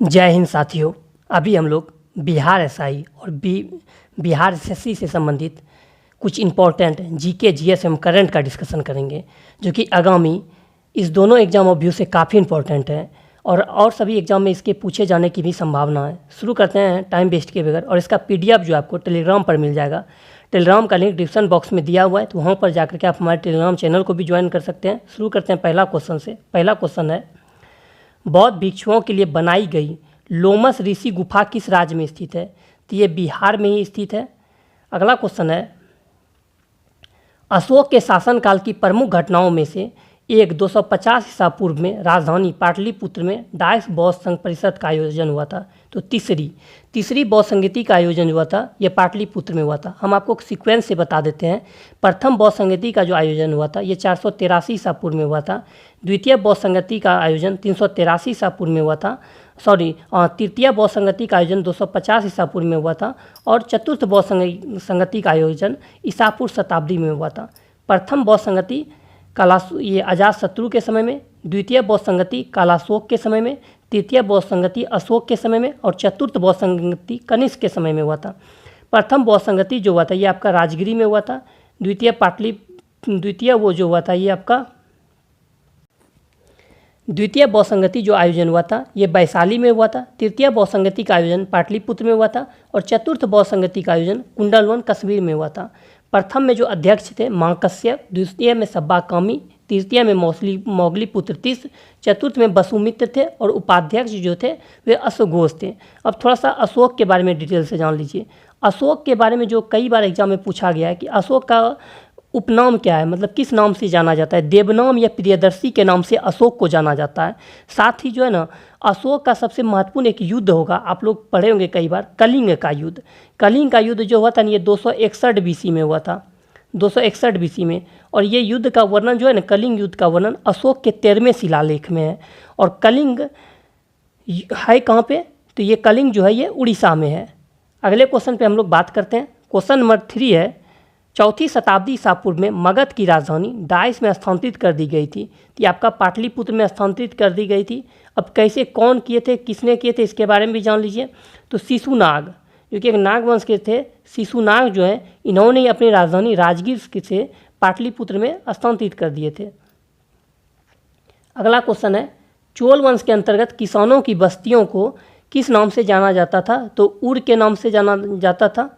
जय हिंद साथियों। अभी हम लोग बिहार एसआई और बिहार एसएससी से संबंधित कुछ इम्पोर्टेंट जीके जीएस एवं करंट का डिस्कशन करेंगे, जो कि आगामी इस दोनों एग्जाम ऑफ व्यू से काफ़ी इम्पोर्टेंट है और सभी एग्जाम में इसके पूछे जाने की भी संभावना है। शुरू करते हैं टाइम वेस्ट किए बगैर। और इसका पीडीएफ जो आपको टेलीग्राम पर मिल जाएगा। टेलीग्राम का लिंक डिस्क्रिप्शन बॉक्स में दिया हुआ है, तो वहाँ पर जाकर के आप हमारे टेलीग्राम चैनल को भी ज्वाइन कर सकते हैं। शुरू करते हैं पहला क्वेश्चन से। पहला क्वेश्चन है, बौद्ध भिक्षुओं के लिए बनाई गई लोमस ऋषि गुफा किस राज्य में स्थित है? तो ये बिहार में ही स्थित है। अगला क्वेश्चन है, अशोक के शासनकाल की प्रमुख घटनाओं में से एक 250 ईसा पूर्व में राजधानी पाटलिपुत्र में डायस बौद्ध संघ परिषद का आयोजन हुआ था। तो तीसरी बौद्ध संगीति का आयोजन हुआ था, ये पाटलिपुत्र में हुआ था। हम आपको सीक्वेंस से बता देते हैं। प्रथम बौद्ध संगीति का जो आयोजन हुआ था ये 483 ईसा पूर्व में हुआ था। द्वितीय बौद्ध संगति का आयोजन 383 ईसा पूर्व में हुआ था। तृतीय बौद्ध संगति का आयोजन 250 ईसा पूर्व में हुआ था। और चतुर्थ बौद्ध संगति का आयोजन ईसा पूर्व शताब्दी में हुआ था। प्रथम बौद्ध संगति ये अजातशत्रु के समय में, द्वितीय बौद्ध संगति कालाशोक के समय में, तृतीय बौद्ध संगति अशोक के समय में और चतुर्थ बौद्ध संगति कनिष्क के समय में हुआ था। प्रथम बौद्ध संगति जो हुआ था ये आपका राजगिरी में हुआ था। द्वितीय बौद्ध संगति जो आयोजन हुआ था ये वैशाली में हुआ था। तृतीय बौद्ध संगति का आयोजन पाटलिपुत्र में हुआ था और चतुर्थ बौद्ध संगति का आयोजन कुंडलवन कश्मीर में हुआ था। प्रथम में जो अध्यक्ष थे महाकश्यप, द्वितीय में सब्बा कामी, तृतीय में मौगलीपुत्र तीस, चतुर्थ में वसुमित्र थे और उपाध्यक्ष जो थे वे अश्वघोष थे। अब थोड़ा सा अशोक के बारे में डिटेल से जान लीजिए। अशोक के बारे में जो कई बार एग्जाम में पूछा गया है कि अशोक का उपनाम क्या है, मतलब किस नाम से जाना जाता है। देवनाम या प्रियदर्शी के नाम से अशोक को जाना जाता है। साथ ही जो है ना, अशोक का सबसे महत्वपूर्ण एक युद्ध होगा, आप लोग पढ़े होंगे कई बार, कलिंग का युद्ध। कलिंग का युद्ध जो हुआ था ये 261 बीसी में हुआ था, 261 बीसी में। और ये युद्ध का वर्णन जो है ना, कलिंग युद्ध का वर्णन अशोक के 13वें शिलालेख में है। और कलिंग है कहाँ पे? तो ये कलिंग जो है ये उड़ीसा में है। अगले क्वेश्चन पे हम लोग बात करते हैं। क्वेश्चन नंबर 3 है, चौथी शताब्दी ईसा पूर्व में मगध की राजधानी डायस में स्थानांतरित कर दी गई थी। तो ये आपका पाटलिपुत्र में स्थानांतरित कर दी गई थी। अब कैसे, कौन किए थे, किसने किए थे, इसके बारे में भी जान लीजिए। तो शिशुनाग, जो कि एक नागवंश के थे, शिशुनाग जो है इन्होंने अपनी राजधानी राजगीर से पाटलिपुत्र में स्थानांतरित कर दिए थे। अगला क्वेश्चन है, चोल वंश के अंतर्गत किसानों की बस्तियों को किस नाम से जाना जाता था? तो उर के नाम से जाना जाता था।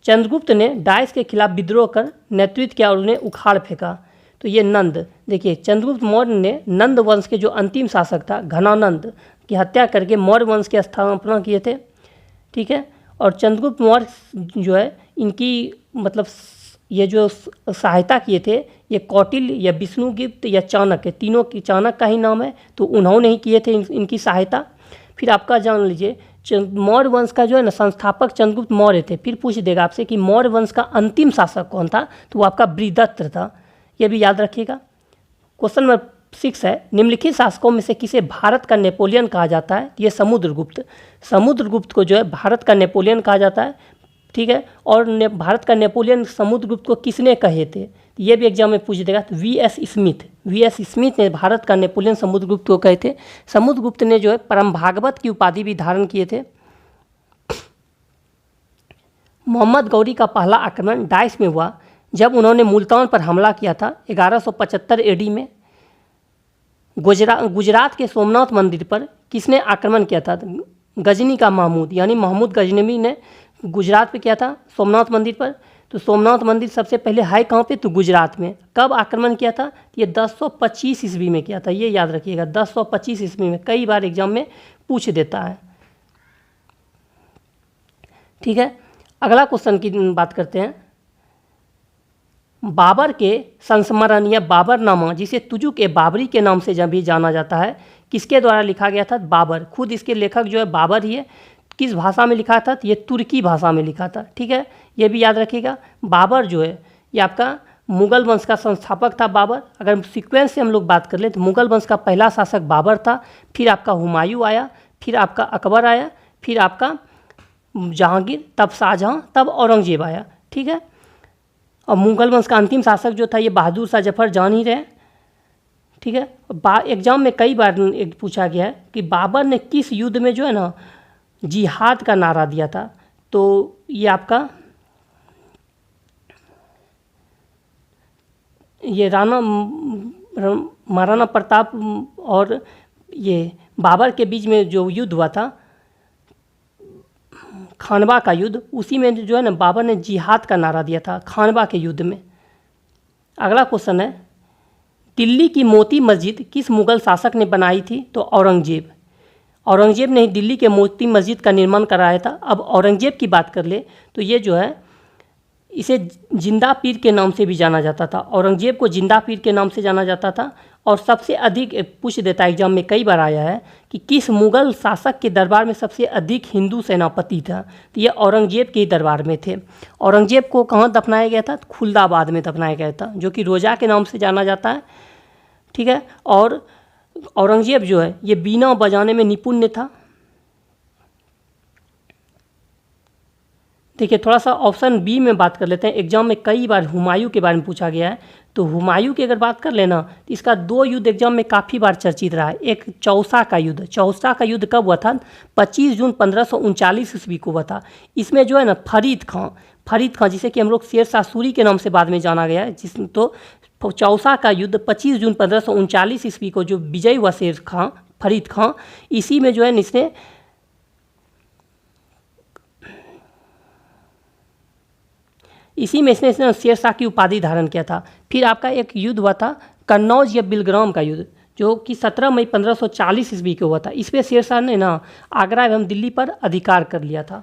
चंद्रगुप्त ने डायस के खिलाफ विद्रोह कर नेतृत्व किया और उन्हें उखाड़ फेंका। तो ये नंद, देखिए चंद्रगुप्त मौर्य ने नंद वंश के जो अंतिम शासक था घनानंद की हत्या करके मौर्य वंश की स्थापना किए थे। ठीक है। और चंद्रगुप्त मौर्य जो है इनकी मतलब ये जो सहायता किए थे ये कौटिल्य या विष्णुगुप्त या चाणक्य, तीनों की, चाणक्य का ही नाम है, तो उन्होंने ही किए थे इनकी सहायता। फिर आपका जान लीजिए मौर्य वंश का जो है ना संस्थापक चंद्रगुप्त मौर्य थे। फिर पूछ देगा आपसे कि मौर्य वंश का अंतिम शासक कौन था? तो वो आपका बृहदत्त था, ये भी याद रखिएगा। क्वेश्चन नंबर 6 है, निम्नलिखित शासकों में से किसे भारत का नेपोलियन कहा जाता है? ये समुद्रगुप्त को जो है भारत का नेपोलियन कहा जाता है। ठीक है। और भारत का नेपोलियन समुद्रगुप्त को किसने कहे थे? ये भी एग्जाम में पूछ देगा। तो वी एस स्मिथ ने भारत का नेपोलियन समुद्रगुप्त को कहे थे। समुद्रगुप्त ने जो है परम भागवत की उपाधि भी धारण किए थे। मोहम्मद गौरी का पहला आक्रमण डायस में हुआ जब उन्होंने मुल्तान पर हमला किया था 1175 एडी में। गुजरात के सोमनाथ मंदिर पर किसने आक्रमण किया था? गजनी का महमूद, यानी महमूद गजनवी ने गुजरात पे किया था सोमनाथ मंदिर पर। तो सोमनाथ मंदिर सबसे पहले है कहाँ पे? तो गुजरात में। कब आक्रमण किया था? ये 1025 ईस्वी में किया था, ये याद रखिएगा। 1025 ईस्वी में, कई बार एग्जाम में पूछ देता है। ठीक है। अगला क्वेश्चन की बात करते हैं। बाबर के संस्मरण या बाबरनामा, जिसे तुजुक ए बाबरी के नाम से भी जाना जाता है, किसके द्वारा लिखा गया था? बाबर, खुद इसके लेखक जो है बाबर ही है। किस भाषा में लिखा था? तो ये तुर्की भाषा में लिखा था। ठीक है, ये भी याद रखिएगा। बाबर जो है ये आपका मुगल वंश का संस्थापक था बाबर। अगर सीक्वेंस से हम लोग बात कर लें तो मुगल वंश का पहला शासक बाबर था, फिर आपका हुमायूं आया, फिर आपका अकबर आया, फिर आपका जहांगीर, तब शाहजहाँ, तब औरंगजेब आया। ठीक है। और मुगल वंश का अंतिम शासक जो था ये बहादुर शाह जफर जान ही रहे। ठीक है। एग्जाम में कई बार एक पूछा गया है कि बाबर ने किस युद्ध में जो है ना जिहाद का नारा दिया था, तो ये आपका ये महाराणा प्रताप और ये बाबर के बीच में जो युद्ध हुआ था खानवा का युद्ध, उसी में जो है ना बाबर ने जिहाद का नारा दिया था खानवा के युद्ध में। अगला क्वेश्चन है, दिल्ली की मोती मस्जिद किस मुगल शासक ने बनाई थी, तो औरंगजेब। औरंगजेब ने दिल्ली के मोती मस्जिद का निर्माण कराया था। अब औरंगजेब की बात कर ले तो ये जो है इसे जिंदा पीर के नाम से भी जाना जाता था। औरंगजेब को जिंदा पीर के नाम से जाना जाता था। और सबसे अधिक पूछ देता है, एग्जाम में कई बार आया है कि किस मुगल शासक के दरबार में सबसे अधिक हिंदू सेनापति था, तो ये औरंगजेब के दरबार में थे। औरंगजेब को कहाँ दफनाया गया था, खुलदाबाद में दफनाया गया था, जो कि रोजा के नाम से जाना जाता है। ठीक है। और औरंगजेब जो है ये बीना बजाने में निपुण था। देखिए थोड़ा सा ऑप्शन बी में बात कर लेते हैं। एग्जाम में कई बार हुमायूं के बारे में पूछा गया है, तो हुमायूं की अगर बात कर लेना तो इसका 2 युद्ध एग्जाम में काफ़ी बार चर्चित रहा है। एक चौसा का युद्ध। चौसा का युद्ध कब हुआ था, 25 जून 1539 ईस्वी को हुआ था। इसमें जो है ना फरीद खां जिसे कि हम लोग शेर शाह सूरी के नाम से बाद में जाना गया है, तो चौसा का युद्ध 25 जून 1539 ईस्वी को जो विजय हुआ फरीद खां, इसी में जो है इसने इसने शेर शाह की उपाधि धारण किया था। फिर आपका एक युद्ध हुआ था कन्नौज या बिलग्राम का युद्ध, जो कि 17 मई 1540 ईस्वी को हुआ था। इसमें शेर शाह ने ना आगरा एवं दिल्ली पर अधिकार कर लिया था।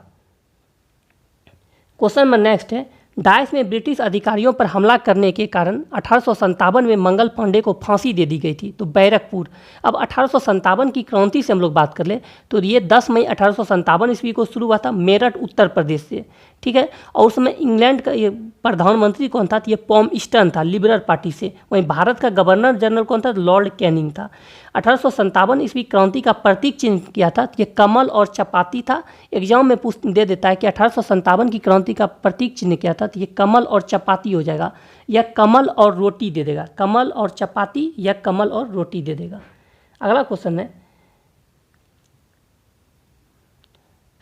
क्वेश्चन नंबर नेक्स्ट है, डाइस में ब्रिटिश अधिकारियों पर हमला करने के कारण 1857 में मंगल पांडे को फांसी दे दी गई थी, तो बैरकपुर। अब 1857 की क्रांति से हम लोग बात कर ले तो ये 10 मई 1857 ईस्वी को शुरू हुआ था मेरठ उत्तर प्रदेश से। ठीक है। और उस समय इंग्लैंड का ये प्रधानमंत्री कौन था, तो ये पॉमस्टन था लिबरल पार्टी से। वहीं भारत का गवर्नर जनरल कौन था, लॉर्ड कैनिंग था। 1857 ईस्वी क्रांति का प्रतीक चिन्ह किया था, ये कमल और चपाती था। एग्जाम में पूछ दे देता है कि 1857 की क्रांति का प्रतीक चिन्ह क्या था, तो ये कमल और चपाती हो जाएगा, या कमल और रोटी दे देगा। कमल और चपाती या कमल और रोटी दे देगा। अगला क्वेश्चन है,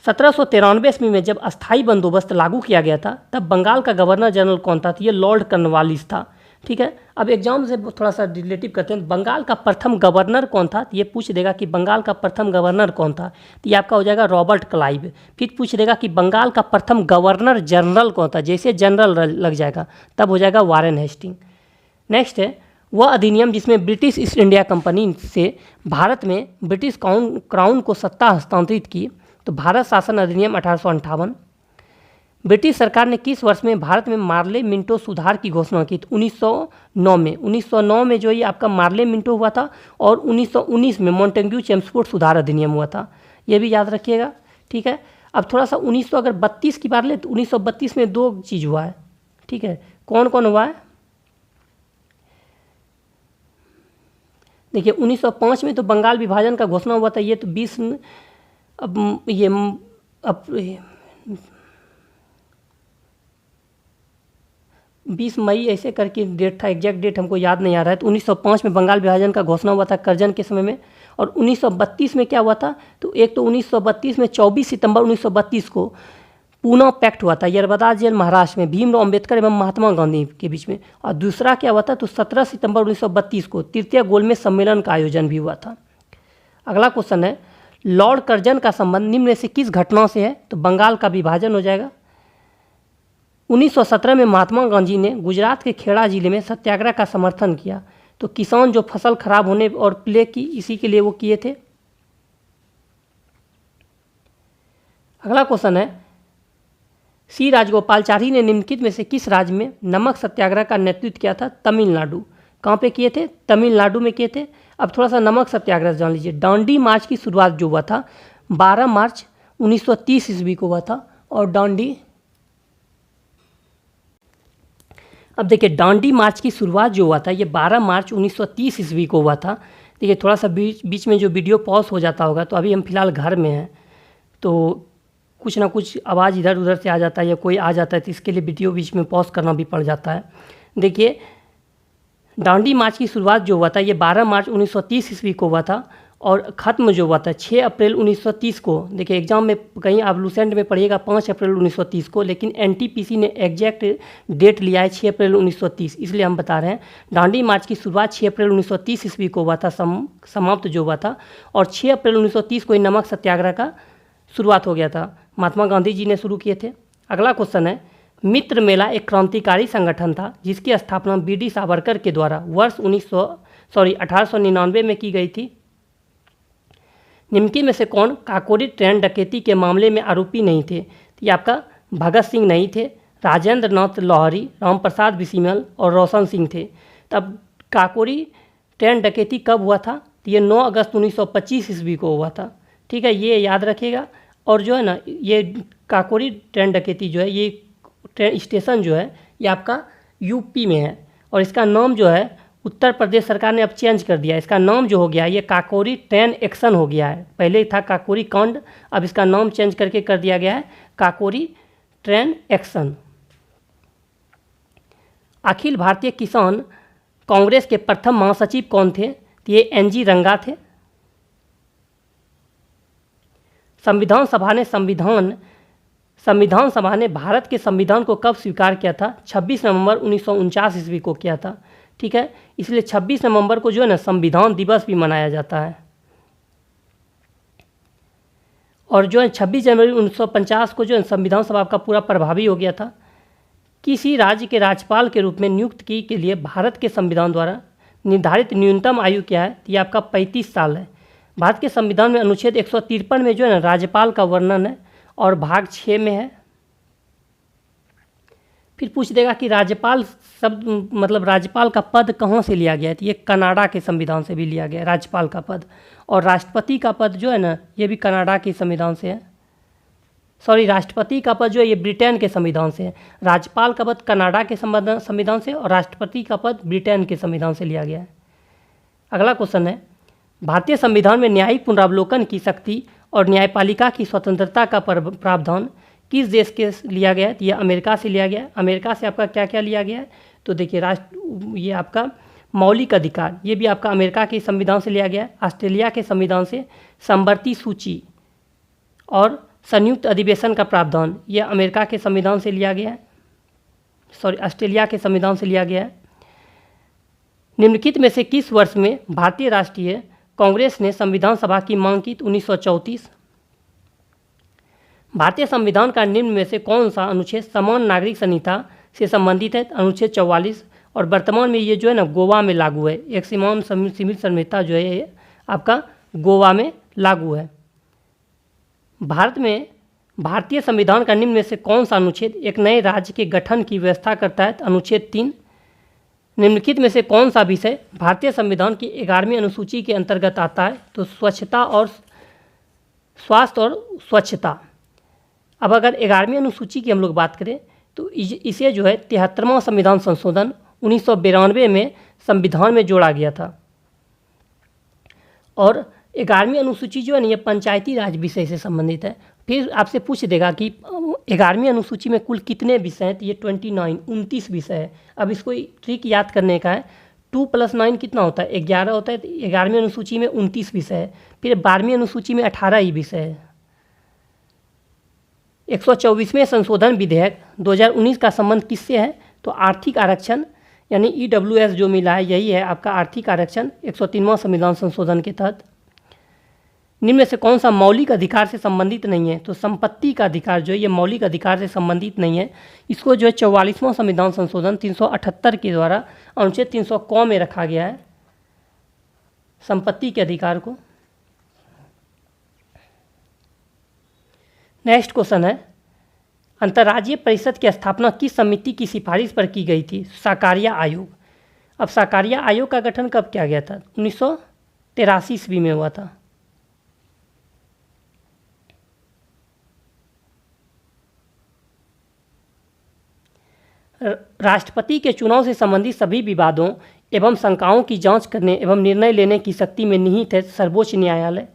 1793 ईस्वी में जब अस्थाई बंदोबस्त लागू किया गया था तब बंगाल का गवर्नर जनरल कौन था, तो ये लॉर्ड कॉर्नवालिस था। ठीक है। अब एग्जाम से थोड़ा सा रिलेटिव करते हैं, बंगाल का प्रथम गवर्नर कौन था, तो ये पूछ देगा कि बंगाल का प्रथम गवर्नर कौन था, तो ये आपका हो जाएगा रॉबर्ट क्लाइव। फिर पूछ देगा कि बंगाल का प्रथम गवर्नर जनरल कौन था, जैसे जनरल लग जाएगा तब हो जाएगा वारेन हेस्टिंग। नेक्स्ट है, वह अधिनियम जिसमें ब्रिटिश ईस्ट इंडिया कंपनी से भारत में ब्रिटिश क्राउन को सत्ता हस्तांतरित की, तो भारत शासन अधिनियम 1858। ब्रिटिश सरकार ने किस वर्ष में भारत में मार्ले मिंटो सुधार की घोषणा की, तो 1909 में। 1909 में जो ये आपका मार्ले मिंटो हुआ था, और 1919 में मॉन्टेग्यू चेम्सफोर्ड सुधार अधिनियम हुआ था, ये भी याद रखिएगा। ठीक है। अब थोड़ा सा 1932 की बात ले तो 1932 में 2 चीज़ हुआ है। ठीक है। कौन कौन हुआ है, देखिए 1905 में तो बंगाल विभाजन का घोषणा हुआ था, ये तो 20 मई ऐसे करके डेट था, एग्जैक्ट डेट हमको याद नहीं आ रहा है। तो 1905 में बंगाल विभाजन का घोषणा हुआ था करजन के समय में। और 1932 में क्या हुआ था, तो एक तो 1932 में 24 सितंबर 1932 को पूना पैक्ट हुआ था यरबदा जेल महाराष्ट्र में भीमराव अंबेडकर एवं महात्मा गांधी के बीच में। और दूसरा क्या हुआ था, तो 17 सितंबर 1932 को तृतीय गोलमेज सम्मेलन का आयोजन भी हुआ था। अगला क्वेश्चन है, लॉर्ड कर्जन का संबंध निम्न में से किस घटना से है, तो बंगाल का विभाजन हो जाएगा। 1917 में महात्मा गांधी ने गुजरात के खेड़ा जिले में सत्याग्रह का समर्थन किया, तो किसान जो फसल खराब होने और प्लेग की इसी के लिए वो किए थे। अगला क्वेश्चन है, सी राजगोपालचारी ने निम्नलिखित में से किस राज्य में नमक सत्याग्रह का नेतृत्व किया था, तमिलनाडु। कहाँ पे किए थे, तमिलनाडु में किए थे। अब थोड़ा सा नमक सत्याग्रह जान लीजिए। दांडी मार्च की शुरुआत जो हुआ था 12 मार्च 1930 ईस्वी को हुआ था। और अब देखिए दांडी मार्च की शुरुआत जो हुआ था ये 12 मार्च 1930 ईस्वी को हुआ था। देखिए थोड़ा सा बीच में जो वीडियो पॉज हो जाता होगा, तो अभी हम फिलहाल घर में हैं, तो कुछ ना कुछ आवाज़ इधर उधर से आ जाता है या कोई आ जाता है, तो इसके लिए वीडियो बीच में पॉज करना भी पड़ जाता है। देखिए दांडी मार्च की शुरुआत जो हुआ था ये 12 मार्च 1930 ईस्वी को हुआ था और ख़त्म जो हुआ था 6 अप्रैल 1930 को। देखिए एग्जाम में कहीं आप लूसेंट में पढ़िएगा 5 अप्रैल 1930 को, लेकिन एनटीपीसी ने एग्जैक्ट डेट लिया है 6 अप्रैल 1930, इसलिए हम बता रहे हैं दांडी मार्च की शुरुआत 6 अप्रैल 1930 ईस्वी को हुआ था, समाप्त जो हुआ था, और 6 अप्रैल 1930 को ही नमक सत्याग्रह का शुरुआत हो गया था, महात्मा गांधी जी ने शुरू किए थे। अगला क्वेश्चन है, मित्र मेला एक क्रांतिकारी संगठन था जिसकी स्थापना बी.डी. सावरकर के द्वारा वर्ष 1899 में की गई थी। निम्नलिखित में से कौन काकोरी ट्रेन डकैती के मामले में आरोपी नहीं थे? तो ये आपका भगत सिंह नहीं थे, राजेंद्र नाथ लाहौरी, रामप्रसाद बिस्मिल और रोशन सिंह थे। तब काकोरी ट्रेन डकैती कब हुआ था? तो ये 9 अगस्त 1925 ईस्वी को हुआ था। ठीक है, ये याद रखिएगा। और जो है ना, ये काकोरी ट्रेन डकैती जो है, ये ट्रेन स्टेशन जो है ये आपका यूपी में है, और इसका नाम जो है उत्तर प्रदेश सरकार ने अब चेंज कर दिया। इसका नाम जो हो गया ये काकोरी ट्रेन एक्शन हो गया है। पहले था काकोरी कांड, अब इसका नाम चेंज करके कर दिया गया है काकोरी ट्रेन एक्शन। अखिल भारतीय किसान कांग्रेस के प्रथम महासचिव कौन थे? तो ये एन.जी. रंगा थे। संविधान सभा ने भारत के संविधान को कब स्वीकार किया था? 26 नवंबर 1949 ईस्वी को किया था। ठीक है, इसलिए 26 नवंबर को जो है ना संविधान दिवस भी मनाया जाता है। और जो है 26 जनवरी 1950 को जो है संविधान सभा का पूरा प्रभावी हो गया था। किसी राज्य के राज्यपाल के रूप में नियुक्त की के लिए भारत के संविधान द्वारा निर्धारित न्यूनतम आयु क्या है? ये आपका 35 साल है। भारत के संविधान में अनुच्छेद 153 में जो है ना राज्यपाल का वर्णन है और भाग 6 में है। फिर पूछ देगा कि राज्यपाल शब्द मतलब राज्यपाल का पद कहाँ से लिया गया है? तो ये कनाडा के संविधान से भी लिया गया है राज्यपाल का पद। और राष्ट्रपति का पद जो है ना ये भी कनाडा के संविधान से है। सॉरी, राष्ट्रपति का पद जो है ये ब्रिटेन के संविधान से है। राज्यपाल का पद कनाडा के संविधान से और राष्ट्रपति का पद ब्रिटेन के संविधान से लिया गया है। अगला क्वेश्चन है, भारतीय संविधान में न्यायिक पुनरावलोकन की शक्ति और न्यायपालिका की स्वतंत्रता का प्रावधान किस देश के लिया गया है? तो ये अमेरिका से लिया गया है। अमेरिका से आपका क्या क्या लिया गया है? तो देखिए ये आपका मौलिक अधिकार, ये भी आपका अमेरिका के संविधान से लिया गया है। ऑस्ट्रेलिया के संविधान से समवर्ती सूची और संयुक्त अधिवेशन का प्रावधान, ये अमेरिका के संविधान से लिया गया है, सॉरी ऑस्ट्रेलिया के संविधान से लिया गया है। निम्नलिखित में से किस वर्ष में भारतीय राष्ट्रीय कांग्रेस ने संविधान सभा की मांग की? 1934। भारतीय संविधान का निम्न में से कौन सा अनुच्छेद समान नागरिक संहिता से संबंधित है? अनुच्छेद 44। और वर्तमान में ये जो है ना गोवा में लागू है। एक समान सिविल संहिता जो है ये आपका गोवा में लागू है। भारत में भारतीय संविधान का निम्न में से कौन सा अनुच्छेद एक नए राज्य के गठन की व्यवस्था करता है? अनुच्छेद 3। निम्नलिखित में से कौन सा विषय भारतीय संविधान की 11वीं अनुसूची के अंतर्गत आता है? तो स्वच्छता और स्वास्थ्य और स्वच्छता। अब अगर 11वीं अनुसूची की हम लोग बात करें तो इसे जो है 73वां संविधान संशोधन 1992 में संविधान में जोड़ा गया था। और 11वीं अनुसूची जो है ना ये पंचायती राज विषय से संबंधित है। फिर आपसे पूछ देगा कि 11वीं अनुसूची में कुल कितने विषय हैं? तो ये 29 विषय है। अब इसको ट्रिक याद करने का है, 2 + 9 कितना होता है? 11 होता है। तो 11वीं अनुसूची में 29 विषय है। फिर 12वीं अनुसूची में 18 ही विषय है। 124वें संशोधन विधेयक 2019 का संबंध किससे है? तो आर्थिक आरक्षण यानी EWS जो मिला है यही है आपका आर्थिक आरक्षण 103वां संविधान संशोधन के तहत। निम्न में से कौन सा मौलिक अधिकार से संबंधित नहीं है? तो संपत्ति का अधिकार जो है ये मौलिक अधिकार से संबंधित नहीं है। इसको जो है 44वां संविधान संशोधन 378 के द्वारा अनुच्छेद 300 क में रखा गया है संपत्ति के अधिकार को। नेक्स्ट क्वेश्चन है, अंतर्राज्यीय परिषद की स्थापना किस समिति की सिफारिश पर की गई थी? साकारिया आयोग। अब साकारिया आयोग का गठन कब किया गया था? 1983 ईस्वी में हुआ था। राष्ट्रपति के चुनाव से संबंधित सभी विवादों एवं शंकाओं की जांच करने एवं निर्णय लेने की शक्ति में निहित है सर्वोच्च न्यायालय।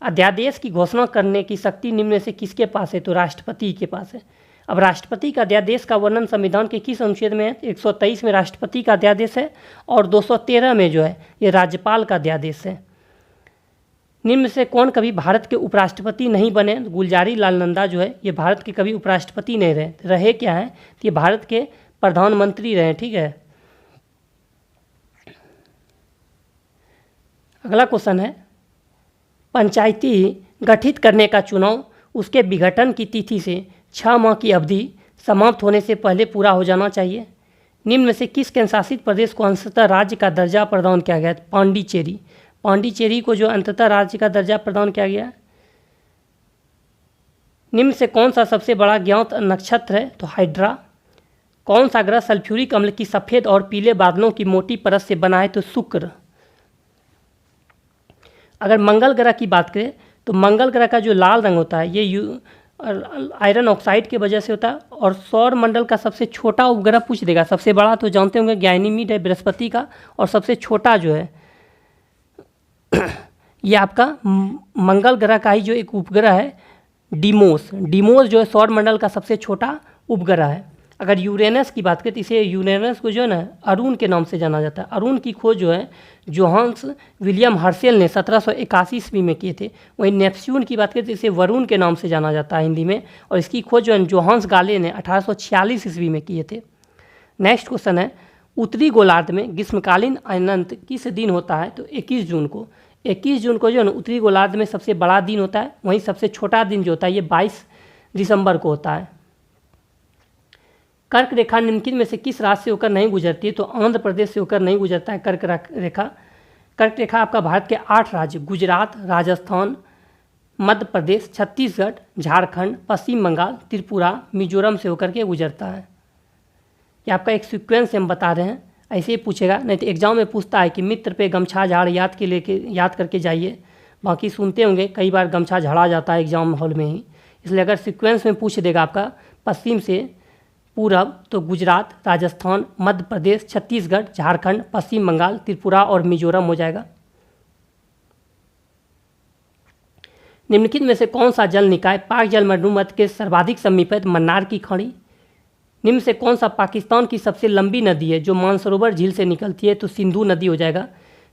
अध्यादेश की घोषणा करने की शक्ति निम्न में से किसके पास है? तो राष्ट्रपति के पास है। अब राष्ट्रपति का अध्यादेश का वर्णन संविधान के किस अनुच्छेद में है? 123 में राष्ट्रपति का अध्यादेश है और 213 में जो है ये राज्यपाल का अध्यादेश है। निम्न में से कौन कभी भारत के उपराष्ट्रपति नहीं बने? गुलजारी लाल नंदा जो है ये भारत के कभी उपराष्ट्रपति नहीं रहे क्या है? तो ये भारत के प्रधानमंत्री रहे। ठीक है, अगला क्वेश्चन है, पंचायती गठित करने का चुनाव उसके विघटन की तिथि से 6 माह की अवधि समाप्त होने से पहले पूरा हो जाना चाहिए। निम्न में से किस केंद्र शासित प्रदेश को अंततः राज्य का दर्जा प्रदान किया गया? पांडिचेरी। पांडिचेरी को जो अंततः राज्य का दर्जा प्रदान किया गया। निम्न से कौन सा सबसे बड़ा ज्ञात नक्षत्र है? तो हाइड्रा। कौन सा ग्रह सल्फ्यूरिक अम्ल की सफ़ेद और पीले बादलों की मोटी परत से बना है? तो शुक्र। अगर मंगल ग्रह की बात करें तो मंगल ग्रह का जो लाल रंग होता है ये आयरन ऑक्साइड की वजह से होता है। और सौर मंडल का सबसे छोटा उपग्रह पूछ देगा, सबसे बड़ा तो जानते होंगे गैनीमीड है बृहस्पति का, और सबसे छोटा जो है ये आपका मंगल ग्रह का ही जो एक उपग्रह है डीमोस। डीमोस जो है सौर मंडल का सबसे छोटा उपग्रह है। अगर यूरेनस की बात करें तो इसे यूरेनस को जो है ना अरुण के नाम से जाना जाता है। अरुण की खोज जो है जोहान्स विलियम हर्शेल ने 1781 ईस्वी में किए थे। वहीं नेपच्यून की बात करें तो इसे वरुण के नाम से जाना जाता है हिंदी में, और इसकी खोज जो है जोहान्स गाले ने 1846 ईस्वी में किए थे। नेक्स्ट क्वेश्चन है, उत्तरी गोलार्ध में ग्रीष्मकालीन अनंत किस दिन होता है? तो 21 जून को। 21 जून को जो है ना उत्तरी गोलार्ध में सबसे बड़ा दिन होता है। वहीं सबसे छोटा दिन जो होता है ये 22 दिसंबर को होता है। कर्क रेखा निम्नलिखित में से किस राज्य से होकर नहीं गुजरती है? तो आंध्र प्रदेश से होकर नहीं गुजरता है कर्क रेखा। कर्क रेखा आपका भारत के 8 राज्य गुजरात, राजस्थान, मध्य प्रदेश, छत्तीसगढ़, झारखंड, पश्चिम बंगाल, त्रिपुरा, मिजोरम से होकर के गुजरता है। ये आपका एक सीक्वेंस हम बता रहे हैं, ऐसे ही पूछेगा। नहीं तो एग्जाम में पूछता है कि मित्र पे गमछा झाड़ याद करके जाइए। बाकी सुनते होंगे कई बार गमछा झाड़ा जाता है एग्जाम हॉल में ही, इसलिए अगर सीक्वेंस में पूछ देगा आपका पश्चिम से पूरब तो गुजरात, राजस्थान, मध्य प्रदेश, छत्तीसगढ़, झारखंड, पश्चिम बंगाल, त्रिपुरा और मिजोरम हो जाएगा। निम्नलिखित में से कौन सा जल निकाय पाक जल मरुमध्य के सर्वाधिक समीप है? मन्नार की खाड़ी। निम्न से कौन सा पाकिस्तान की सबसे लंबी नदी है जो मानसरोवर झील से निकलती है? तो सिंधु नदी हो जाएगा।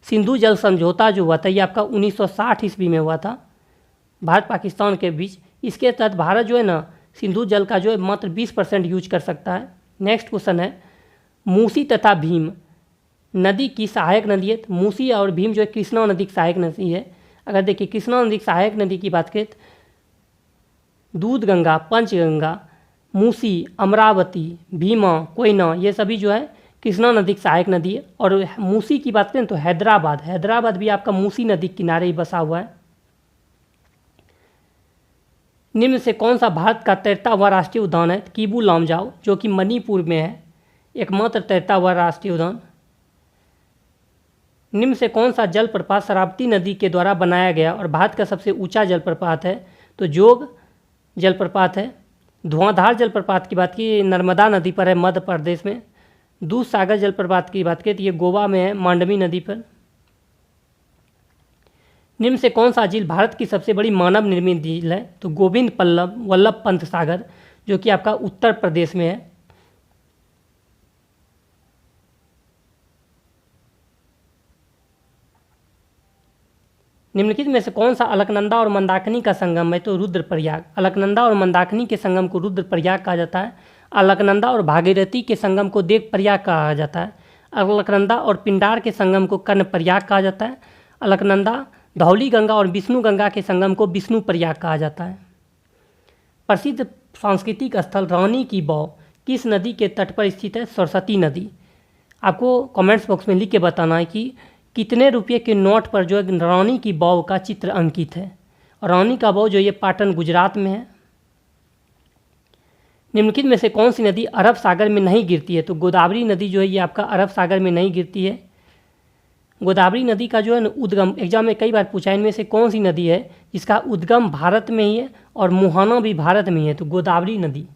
सिंधु जल समझौता जो हुआ था ये आपका 1960 ईस्वी में हुआ था भारत पाकिस्तान के बीच। इसके तहत भारत जो है ना सिंधु जल का जो है मात्र 20% यूज कर सकता है। नेक्स्ट क्वेश्चन है, मूसी तथा भीम नदी की सहायक नदी है। मूसी और भीम जो है कृष्णा नदी की सहायक नदी है। अगर देखिए कृष्णा नदी की सहायक नदी की बात करें दूध गंगा, पंचगंगा, मूसी, अमरावती, भीमा, कोयना ये सभी जो है कृष्णा नदी की सहायक नदी है। और मूसी की बात करें तो हैदराबाद भी आपका मूसी नदी के किनारे ही बसा हुआ है। निम्न से कौन सा भारत का तैरता हुआ राष्ट्रीय उद्यान है? कीबू लामजाओ जो कि मणिपुर में है, एकमात्र तैरता हुआ राष्ट्रीय उद्यान। निम्न से कौन सा जलप्रपात शरावती नदी के द्वारा बनाया गया और भारत का सबसे ऊंचा जलप्रपात है? तो जोग जलप्रपात है। धुआंधार जलप्रपात की बात की नर्मदा नदी पर है मध्य प्रदेश में। दूध सागर जलप्रपात की बात करें तो ये गोवा में है मांडवी नदी पर। निम्न से कौन सा झील भारत की सबसे बड़ी मानव निर्मित झील है? तो गोविंद वल्लभ पंत सागर जो कि आपका उत्तर प्रदेश में है। निम्नलिखित में से कौन सा अलकनंदा और मंदाकिनी का संगम है? तो रुद्रप्रयाग। अलकनंदा और मंदाकिनी के संगम को रुद्रप्रयाग कहा जाता है। अलकनंदा और भागीरथी के संगम को देवप्रयाग कहा जाता है। अलकनंदा और पिंडार के संगम को कर्णप्रयाग कहा जाता है। अलकनंदा, धौली गंगा और विष्णु गंगा के संगम को विष्णु प्रयाग कहा जाता है। प्रसिद्ध सांस्कृतिक स्थल रानी की वाव किस नदी के तट पर स्थित है? सरस्वती नदी। आपको कमेंट्स बॉक्स में लिख के बताना है कि कितने रुपये के नोट पर जो है रानी की वाव का चित्र अंकित है। रानी का वाव जो ये पाटन गुजरात में है। निम्नलिखित में से कौन सी नदी अरब सागर में नहीं गिरती है? तो गोदावरी नदी जो है ये आपका अरब सागर में नहीं गिरती है। गोदावरी नदी का जो है ना उद्गम एग्जाम में कई बार पूछा है, इनमें से कौन सी नदी है जिसका उद्गम भारत में ही है और मुहाना भी भारत में ही है? तो गोदावरी नदी।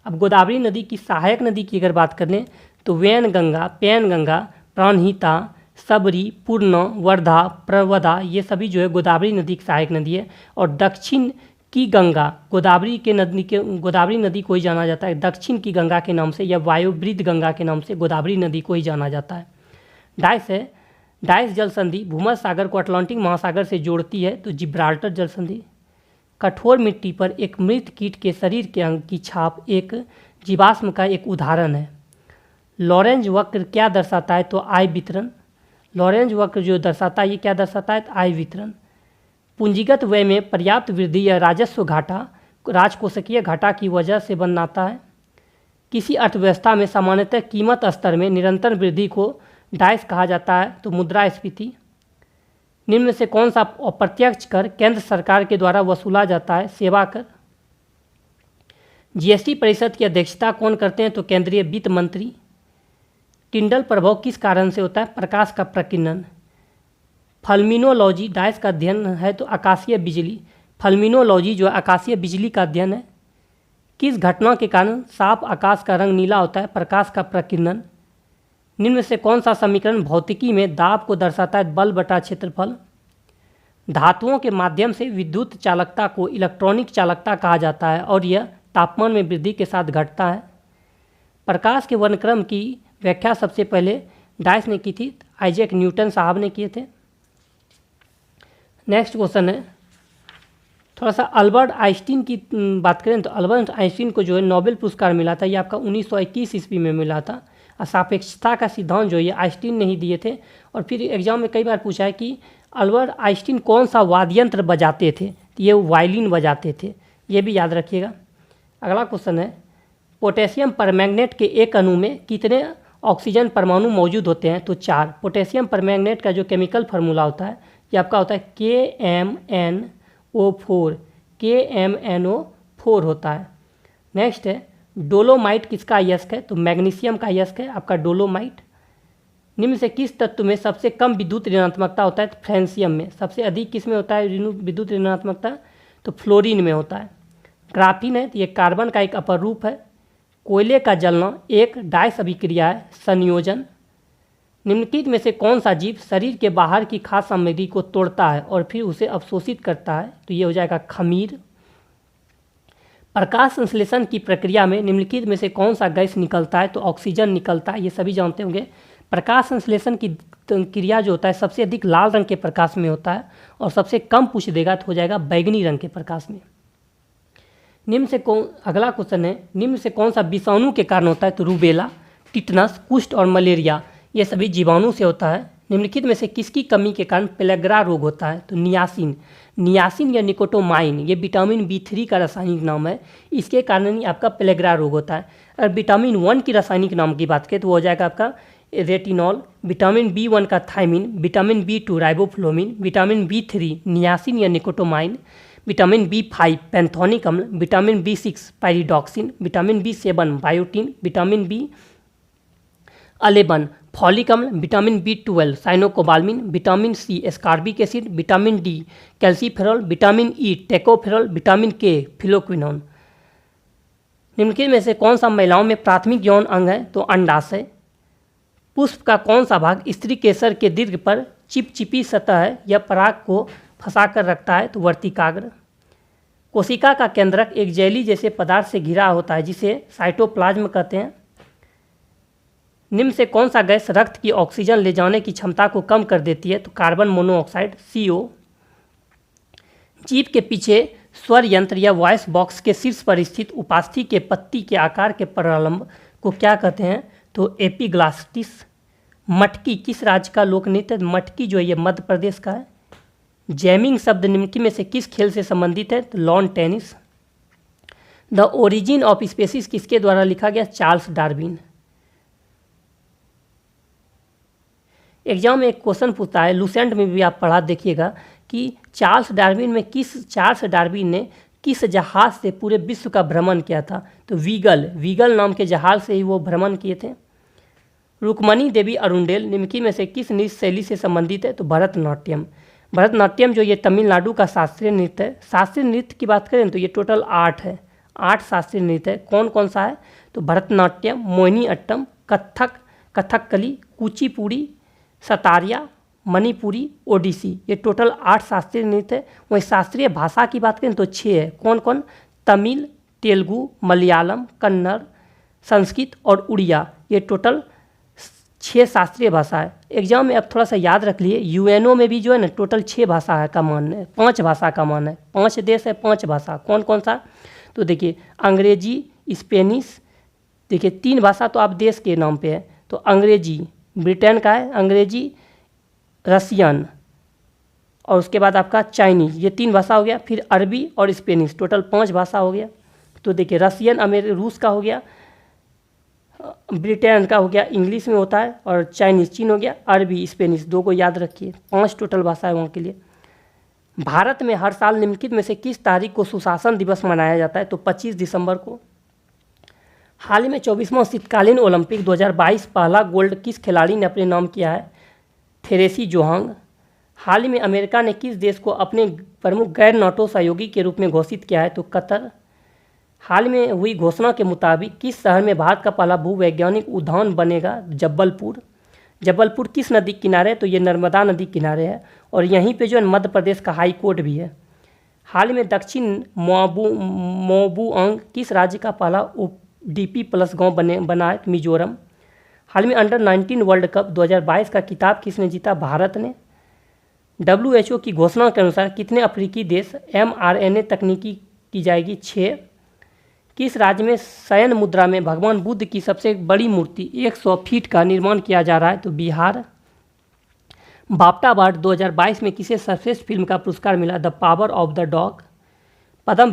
अब गोदावरी नदी की सहायक नदी की अगर बात कर लें तो वैनगंगा, पैनगंगा, प्राणहिता, सबरी, पूर्णा, वर्धा, प्रवदा ये सभी जो है गोदावरी नदी की सहायक नदी है। और दक्षिण की गंगा गोदावरी नदी को ही जाना जाता है दक्षिण की गंगा के नाम से, या वायुवृद्ध गंगा के नाम से गोदावरी नदी को ही जाना जाता है। डाइस है, डाइस जल संधि भूमध्य सागर को अटलांटिक महासागर से जोड़ती है, तो जिब्राल्टर जल संधि। कठोर मिट्टी पर एक मृत कीट के शरीर के अंग की छाप एक जीवाश्म का एक उदाहरण है। लॉरेंज वक्र क्या दर्शाता है, तो आय वितरण। लॉरेंज वक्र जो दर्शाता है ये क्या दर्शाता है, तो आय वितरण। पूंजीगत व्यय में पर्याप्त वृद्धि या राजस्व घाटा राजकोषीय घाटा की वजह से बनाता है। किसी अर्थव्यवस्था में सामान्यतः कीमत स्तर में निरंतर वृद्धि को डाइस कहा जाता है, तो मुद्रास्फीति। निम्न में से कौन सा अप्रत्यक्ष कर केंद्र सरकार के द्वारा वसूला जाता है, सेवा कर। जीएसटी परिषद की अध्यक्षता कौन करते हैं, तो केंद्रीय वित्त मंत्री। टिंडल प्रभाव किस कारण से होता है, प्रकाश का प्रकीर्णन। फल्मिनोलॉजी डाइस का अध्ययन है, तो आकाशीय बिजली। फल्मिनोलॉजी जो आकाशीय बिजली का अध्ययन है। किस घटना के कारण साफ आकाश का रंग नीला होता है, प्रकाश का प्रकीर्णन। निम्न में से कौन सा समीकरण भौतिकी में दाब को दर्शाता है, बल बटा क्षेत्रफल। धातुओं के माध्यम से विद्युत चालकता को इलेक्ट्रॉनिक चालकता कहा जाता है और यह तापमान में वृद्धि के साथ घटता है। प्रकाश के वर्णक्रम की व्याख्या सबसे पहले डाइस ने की थी, आइजैक न्यूटन साहब ने किए थे। नेक्स्ट क्वेश्चन है, थोड़ा सा अल्बर्ट आइंस्टीन की बात करें तो अल्बर्ट आइंस्टीन को जो है नोबेल पुरस्कार मिला था, ये आपका 1921 ईस्वी में मिला था। और सापेक्षता का सिद्धांत जो ये आइंस्टीन ने ही दिए थे। और फिर एग्जाम में कई बार पूछा है कि अल्बर्ट आइंस्टीन कौन सा वाद्य यंत्र बजाते थे, तो ये वायलिन बजाते थे, ये भी याद रखिएगा। अगला क्वेश्चन है, पोटेशियम परमैंगनेट के एक अणु में कितने ऑक्सीजन परमाणु मौजूद होते हैं, तो 4। पोटेशियम परमैंगनेट का जो केमिकल फार्मूला होता है ये आपका होता है KMnO4, KMnO4 होता है। नेक्स्ट है, डोलोमाइट किसका अयस्क है, तो मैग्नीशियम का अयस्क है आपका डोलोमाइट। निम्न से किस तत्व में सबसे कम विद्युत ऋणात्मकता होता है, तो फ्रेंसियम में। सबसे अधिक किस में होता है विद्युत ऋणात्मकता, तो फ्लोरीन में होता है। ग्राफीन है, तो ये कार्बन का एक अपर रूप है। कोयले का जलना एक डाइस अभिक्रिया है, संयोजन। निम्नलिखित में से कौन सा जीव शरीर के बाहर की खाद्य सामग्री को तोड़ता है और फिर उसे अवशोषित करता है, तो ये हो जाएगा खमीर। प्रकाश संश्लेषण की प्रक्रिया में निम्नलिखित में से कौन सा गैस निकलता है, तो ऑक्सीजन निकलता है, ये सभी जानते होंगे। प्रकाश संश्लेषण की क्रिया जो होता है सबसे अधिक लाल रंग के प्रकाश में होता है और सबसे कम पूछ देगा तो हो जाएगा बैगनी रंग के प्रकाश में। निम्न से अगला क्वेश्चन है, निम्न से कौन सा विषाणु के कारण होता है, तो रूबेला, टिटनस, कुष्ठ और मलेरिया, ये सभी जीवाणु से होता है। निम्नलिखित में से किसकी कमी के कारण पेलेग्रा रोग होता है, तो नियासिन। नियासिन या निकोटोमाइन ये विटामिन B3 का रासायनिक नाम है, इसके कारण ही आपका पेलेग्रा रोग होता है। और विटामिन 1 की रासायनिक नाम की बात करें तो वो हो जाएगा आपका रेटिनॉल, विटामिन B1 का thiamine, vitamin B2 riboflavin, vitamin B3 niacin या निकोटोमाइन, विटामिन B5 पैंथोनिक अम्ल, vitamin B6 pyridoxine, vitamin B7 biotin, vitamin B11 folic अम्ल, vitamin B12 cyanocobalamin, vitamin C ascorbic acid, vitamin D calciferol, vitamin E tocopherol, vitamin K phylloquinone. निम्नलिखित में से कौन सा महिलाओं में प्राथमिक यौन अंग है, तो अंडाशय। पुष्प का कौन सा भाग स्त्री केसर के दीर्घ पर चिपचिपी सतह है या पराग को फंसा कर रखता है, तो वर्तिकाग्र। कोशिका का केंद्रक एक जेली जैसे पदार्थ से घिरा होता है जिसे साइटोप्लाज्म कहते हैं। निम्न से कौन सा गैस रक्त की ऑक्सीजन ले जाने की क्षमता को कम कर देती है, तो कार्बन मोनोऑक्साइड CO। जीभ के पीछे स्वर यंत्र या वॉइस बॉक्स के शीर्ष पर स्थित उपास्थि के पत्ती के आकार के प्रारंभ को क्या कहते हैं, तो एपिग्लास्टिस। मटकी किस राज्य का लोक नृत्य, मटकी जो है ये मध्य प्रदेश का है। जैमिंग शब्द निम्नलिखित में से किस खेल से संबंधित है, तो lawn tennis. The origin of species किसके द्वारा लिखा गया, चार्ल्स डार्विन। एग्जाम में एक क्वेश्चन पूछता है, लूसेंट में भी आप पढ़ा देखिएगा कि चार्ल्स डार्विन ने किस जहाज़ से पूरे विश्व का भ्रमण किया था, तो वीगल नाम के जहाज़ से ही वो भ्रमण किए थे। रुक्मणी देवी अरुंडेल निम्नलिखित में से किस नृत्य शैली से संबंधित है, तो भरतनाट्यम। भरतनाट्यम जो ये तमिलनाडु का शास्त्रीय नृत्य है। शास्त्रीय नृत्य की बात करें तो ये टोटल 8 है, 8 शास्त्रीय नृत्य है। कौन कौन सा है, तो भरतनाट्यम, मोहिनी अट्टम, कथक, कथकली, कुचिपुड़ी, सतारिया, मणिपुरी, ओडिसी, ये टोटल 8 शास्त्रीय नृत्य है। वहीं शास्त्रीय भाषा की बात करें तो 6 है। कौन कौन? तमिल, तेलुगु, मलयालम, कन्नड़, संस्कृत और उड़िया, ये टोटल 6 शास्त्रीय भाषा है। एग्जाम में अब थोड़ा सा याद रख लिए, यूएनओ में भी जो है ना टोटल 6 भाषा है का मान है, 5 भाषा का मान है, 5 देश है 5 भाषा। कौन कौन सा? तो देखिए अंग्रेजी, स्पेनिश, देखिए 3 भाषा तो आप देश के नाम पे है, तो अंग्रेजी ब्रिटेन का है, अंग्रेजी, रसियन और उसके बाद आपका चाइनीज़, ये 3 भाषा हो गया। फिर अरबी और स्पेनिश, टोटल 5 भाषा हो गया। तो देखिए रसियन रूस का हो गया, ब्रिटेन का हो गया, इंग्लिश में होता है, और चाइनीज़ चीन हो गया, अरबी स्पेनिश 2 को याद रखिए, 5 टोटल भाषा है वहाँ के लिए। भारत में हर साल निम्नलिखित में से किस तारीख को सुशासन दिवस मनाया जाता है? तो 25 दिसंबर को। हाल ही में 24वां शीतकालीन ओलंपिक 2022 पहला गोल्ड किस खिलाड़ी ने अपने नाम किया है? थेरेसी जोहांग। हाल ही में अमेरिका ने किस देश को अपने प्रमुख गैर नाटो सहयोगी के रूप में घोषित किया है? तो कतर। हाल में हुई घोषणा के मुताबिक किस शहर में भारत का पहला भूवैज्ञानिक उद्यान बनेगा? जबलपुर। जबलपुर किस नदी किनारे है? तो ये नर्मदा नदी किनारे है, और यहीं पे जो है मध्य प्रदेश का हाई कोर्ट भी है। हाल में दक्षिण मोबुआंग किस राज्य का पहला DP+ गाँव बना है? मिजोरम। हाल में अंडर-19 वर्ल्ड कप 2022 का खिताब किसने जीता? भारत ने। WHO की घोषणा के अनुसार कितने अफ्रीकी देश mRNA तकनीकी की जाएगी? 6। किस राज्य में शयन मुद्रा में भगवान बुद्ध की सबसे बड़ी मूर्ति 100 फीट का निर्माण किया जा रहा है? तो बिहार। बाफ्टा अवार्ड 2022 में किसे सर्वश्रेष्ठ फिल्म का पुरस्कार मिला? The power of the dog. Padma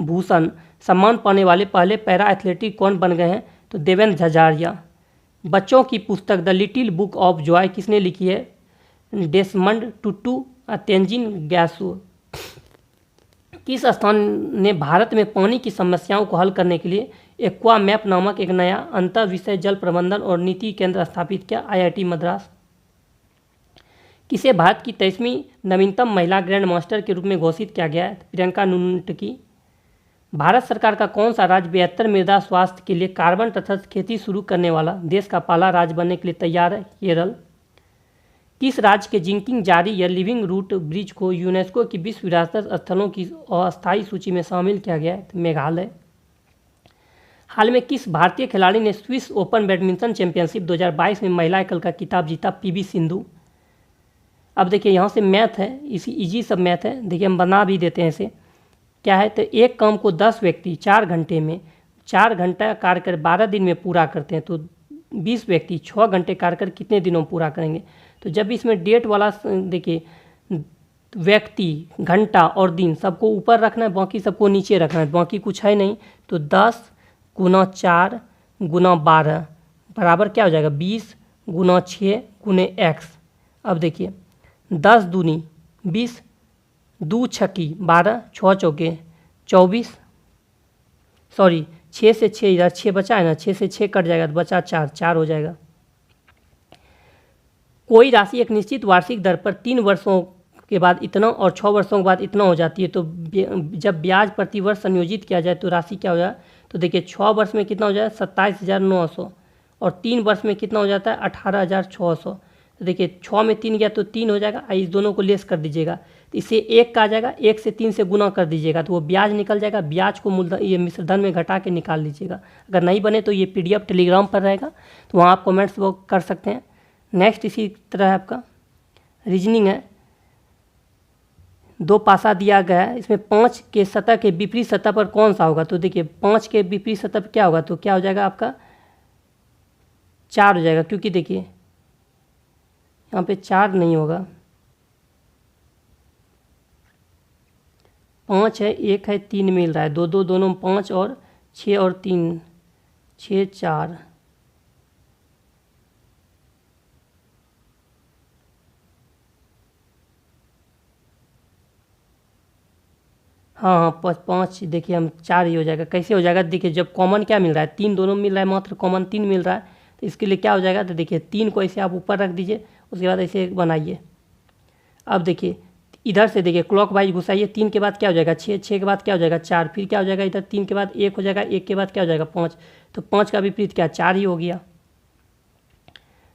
Bhushan सम्मान पाने वाले पहले पैरा एथलेटिक कौन बन गए हैं? तो देवेंद्र झझारिया। बच्चों की पुस्तक the little book of Joy किसने लिखी है? डेसमंड टुटू, तेंजिन ग्यासू। किस स्थान ने भारत में पानी की समस्याओं को हल करने के लिए एक्वा मैप नामक एक नया अंतर विषय जल प्रबंधन और नीति केंद्र स्थापित किया? IIT मद्रास। किसे भारत की 23वीं नवीनतम महिला ग्रैंड मास्टर के रूप में घोषित किया गया है? प्रियंका नुनटकी। भारत सरकार का कौन सा राज्य बेहतर मृदा स्वास्थ्य के लिए कार्बन तटस्थ खेती शुरू करने वाला देश का पहला राज्य बनने के लिए तैयार है? केरल। किस राज्य के जिंकिंग जारी या लिविंग रूट ब्रिज को यूनेस्को की विश्व विरासत स्थलों की अस्थायी सूची में शामिल किया गया है? मेघालय। हाल में किस भारतीय खिलाड़ी ने स्विस ओपन बैडमिंटन चैंपियनशिप 2022 में महिला एकल का खिताब जीता? PV सिंधु। अब देखिए यहाँ से मैथ है, इसी इजी सब मैथ है, देखिए हम बना भी देते हैं इसे। क्या है? तो एक काम को 10 व्यक्ति 4 घंटे में 4 घंटा कार्य कर 12 दिन में पूरा करते हैं, तो 20 व्यक्ति 6 घंटे कार्य कर कितने दिनों में पूरा करेंगे? तो जब इसमें डेट वाला देखिए व्यक्ति, घंटा और दिन सबको ऊपर रखना है, बाकी सबको नीचे रखना है, बाकी कुछ है नहीं। तो 10 × 4 × 12 बराबर क्या हो जाएगा? 20 × 6 × x। अब देखिए 10 दूनी 20, 2 छक्की 12, 6 चौके 24, सॉरी 6 से 6 इधर 6 बचा है ना, 6 से 6 कट जाएगा तो बचा 4, 4 हो जाएगा। कोई राशि एक निश्चित वार्षिक दर पर 3 वर्षों के बाद इतना और 6 वर्षों के बाद इतना हो जाती है, तो जब ब्याज प्रति वर्ष संयोजित किया जाए तो राशि क्या हो जाए? तो देखिए 6 वर्ष में कितना हो जाए? 27,900, और 3 वर्ष में कितना हो जाता है? 18,600। तो देखिए 6 में 3 गया तो 3 हो जाएगा, इस दोनों को लेस कर दीजिएगा तो इससे 1 का आ जाएगा, 1 से 3 से गुना कर दीजिएगा तो वो ब्याज निकल जाएगा। ब्याज को मूलधन ये मिश्रधन में घटा के निकाल लीजिएगा। अगर नहीं बने तो ये PDF टेलीग्राम पर रहेगा, तो वहाँ आप कमेंट्स वो कर सकते हैं। नेक्स्ट इसी तरह आपका रीजनिंग है। 2 पासा दिया गया है, इसमें 5 के सतह के विपरीत सतह पर कौन सा होगा? तो देखिए 5 के विपरीत सतह पर क्या होगा? तो क्या हो जाएगा आपका? 4 हो जाएगा, क्योंकि देखिए यहाँ पे 4 नहीं होगा, 5 है, 1 है, 3 मिल रहा है, 2 2 दोनों 5 और 6 और 3 6 4, हाँ 5 देखिए हम 4 ही हो जाएगा। कैसे हो जाएगा? देखिए जब कॉमन क्या मिल रहा है? 3 दोनों मिल रहा है, मात्र कॉमन 3 मिल रहा है, तो इसके लिए क्या हो जाएगा? तो देखिए 3 को ऐसे आप ऊपर रख दीजिए, उसके बाद ऐसे बनाइए। अब देखिए इधर से देखिए क्लॉक वाइज घुसाइए, 3 के बाद क्या हो जाएगा? 6, 6 के बाद क्या हो जाएगा? 4, फिर क्या हो जाएगा? इधर 3 के बाद 1 हो जाएगा, 1 के बाद क्या हो जाएगा? 5, तो 5 का विपरीत क्या? 4 ही हो गया।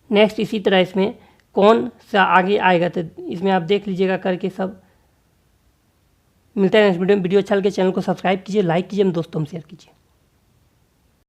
नेक्स्ट इसी तरह इसमें कौन सा आगे आएगा, तो इसमें आप देख लीजिएगा करके सब। मिलता है नेक्स्ट वीडियो में। वीडियो अच्छा लगे चैनल को सब्सक्राइब कीजिए, लाइक कीजिए, दोस्तों में शेयर कीजिए।